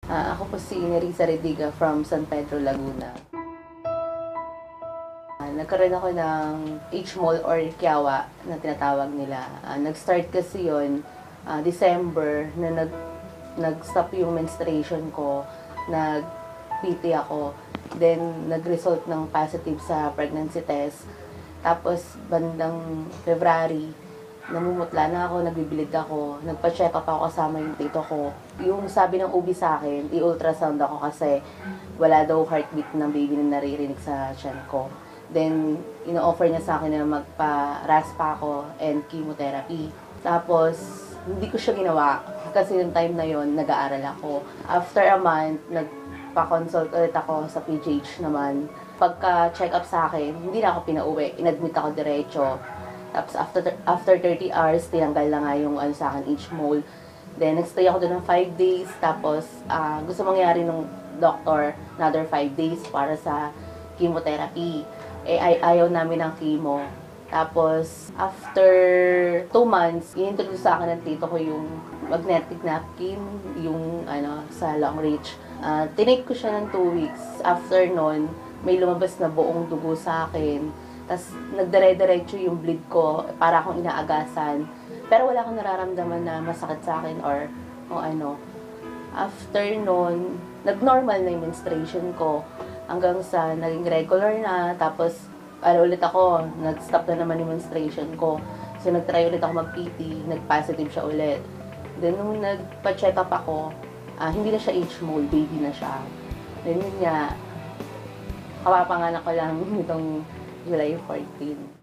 Ako po si Nerissa Rediga from San Pedro, Laguna. Nagkaroon ako ng H-mole or Kiawa na tinatawag nila. Nag-start kasi yon December na nag-stop yung menstruation ko. Nag-PT ako. Then, nag-result ng positive sa pregnancy test. Tapos, bandang February, namumutla na ako, nagbibilid ako, nagpa-check up ako kasama yung tito ko. Yung sabi ng OB sa akin, i-ultrasound ako kasi wala daw heartbeat ng baby na naririnig sa tiyan ko. Then, ino-offer niya sa akin na magpa-RASPA ako and chemotherapy. Tapos, hindi ko siya ginawa kasi yung time na yon nag-aaral ako. After a month, nagpa-consult ulit ako sa PGH naman. Pagka-check up sa akin, hindi na ako pinauwi. In-admit ako diretso. Tapos after 30 hours, tinanggal na nga yung sa akin, H-mole. Then, nagstay ako doon ng 5 days. Tapos, gusto mangyari ng doctor another 5 days para sa chemotherapy. Ayaw namin ng chemo. Tapos, after 2 months, inintroduce sa akin ng tito ko yung magnetic napkin, yung sa long reach. Tinake ko siya ng 2 weeks. After nun, may lumabas na buong dugo sa akin. Tapos, nagdire-diretso yung bleed ko, para akong inaagasan. Pero wala akong nararamdaman na masakit sa akin or ano. After nun, nag-normal na yung menstruation ko. Hanggang sa naging regular na. Tapos, ulit ako, nag-stop na naman yung menstruation ko. So, nag-try ulit ako mag-PT, nag-positive siya ulit. Then, nung nagpa-check up ako, hindi na siya H-mole, baby na siya. Then, yun nga, kapapanganak ko lang nitong July 14.